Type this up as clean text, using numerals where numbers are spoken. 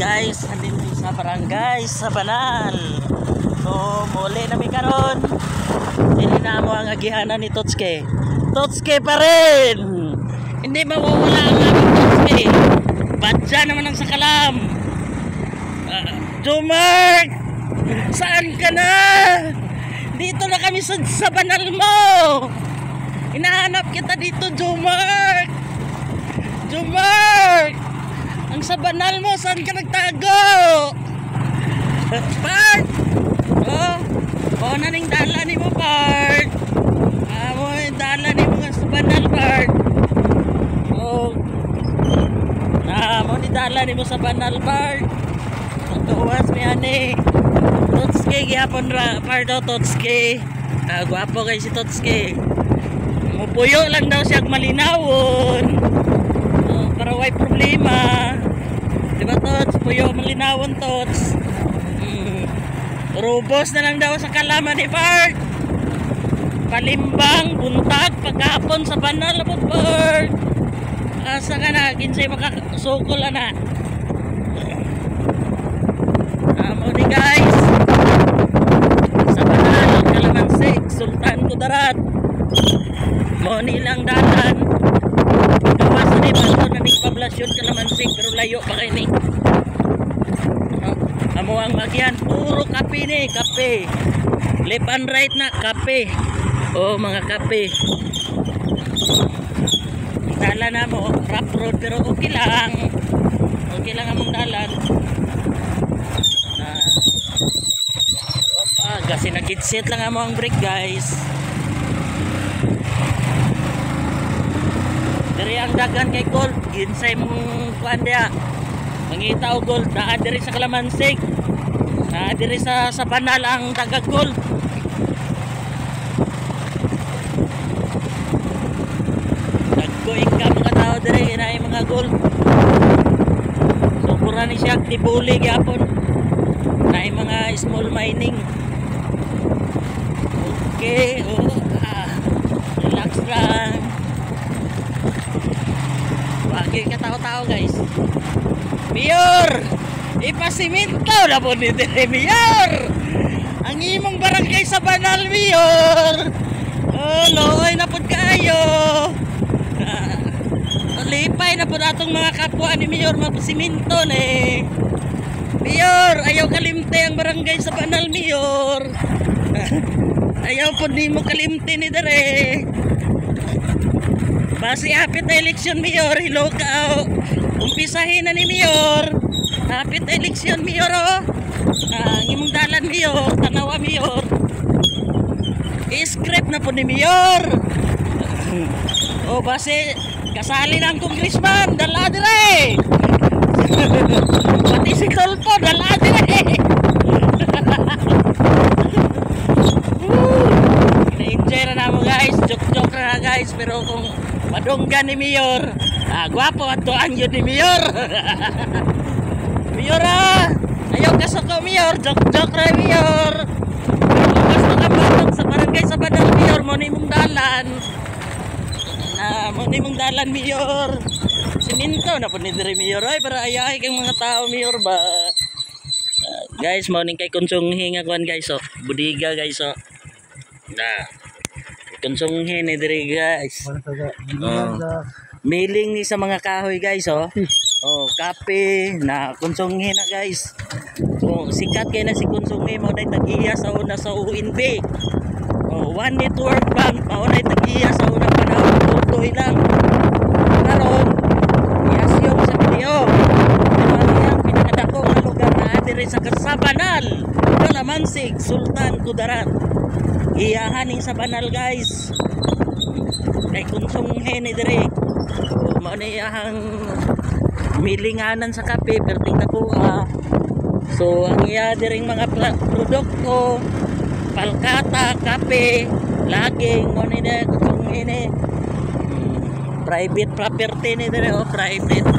guys, andito sa barangay sa Banal. So muli na mi karon. Dili na mo ang agihanan ni Totske. Totske pa rin. Hindi mawawala ang aming Totske. Badya naman ang sakalam. Jumark, saan ka na? Dito na kami sa Banal mo. Hinahanap kita dito, Jumark. Jumark, ang sa Banal mo, saan ka nagtago? Bart! Oh, naning dala ni mo, Bart. Mo yung dala ni mo sa Banal, Bart. Mo ni dala ni mo sa Banal, Bart. Tuwas mo yan eh. Totske, gihapon ra. Pardo, Totske. Gwapo kayo si Totske. Mupuyo lang daw siya malinawon. Para way problema. Diba, Tots? Puyo malinawon, Tots. Rubos na lang daw sa kalaman ni Bart. Palimbang, buntag, pagkapon sa Banal, abot, Bart. Asa ka na? Kinsay makasukol na. Amo ni guys. Sa Banal, Kalamansig, Sultan Kudarat. Mo nilang dalan. Gawas na ni Bato na nagpablasyon Kalamansig, pero layo pa kayo ni. Amo ang magyan, puro kape ni, kape. Left and right na, kape. Mga kape. Dala na mo, rough road, pero okay lang. Okay lang among dalan. Kasi nag-set lang amo ang brake, guys. Dari ang dagan kay Gold, ginsay mong kuan dia. Mangita og Gold, naa diri sa Kalamansig. Naa diri sa Banal ang dagat Gold. Naggoing ka mga tao diri na mga Gold. So pura ni siya tibuli gyapon. Na mga small mining. Okay, relax lang. Wagi ka tao-tao, guys. Mayor, ipasiminto na po ni Mayor. Ang imong barangay sa Banal, Mayor. Looy na po kayo. Lipay na po atong mga kapwa ni Mayor magpasiminto eh. Mayor, ayaw kalimte ang barangay sa Banal, Mayor. Ayaw po di mo kalimte ni dere. Basi hapit na eleksyon, Mayor. Hilo ka. Umpisahin na ni Mayor. Hapit na eleksyon, Mayor. Ang imong dalan, Mayor. Tanawa, Mayor. I-script na po ni Mayor. Basi kasali ng congressman. Dala dire. Pati si Tolpo. Dala dire. Na-enjoy na namo, guys. Joke na guys. Pero kung madunggan ni Mayor, gwapo at tuan yun ni Mayor. Mayor ayaw kasoko, Mayor. Joke na, Mayor. Mas makabatog sa barangay sa Banal, Mayor. Muni mong dalan. Muni mong dalan, Mayor. Siminto na po ni Dere, Mayor. Ay, para ayahay kang mga tao, Mayor ba. Guys, morning kay Kunsong Hinga kuan, guys. Budiga, guys. Kunsong Hinga Dere, guys. Miling ni sa mga kahoy, guys. Kape na Kunsong Hinga, guys. So sikat kay na si Kunsong Hinga, maunay tag-iya sa una sa UNB. One Network Bank, maunay tag-iya sa unang panahon. Tutoy lang. Karon iasyon sa video. Ang pinakadakong na lugar na diri sa Banal, Kalamansig, Sultan Kudarat. Iyahaning sa Banal, guys. Kay Kunsong Hinga diri. Maunay iyahang milinganan sa kape, perting na po. So ang iya diring mga produkto, palkata, kape, laging, maunay na Kunsong Hinga. Private property ni dire, private.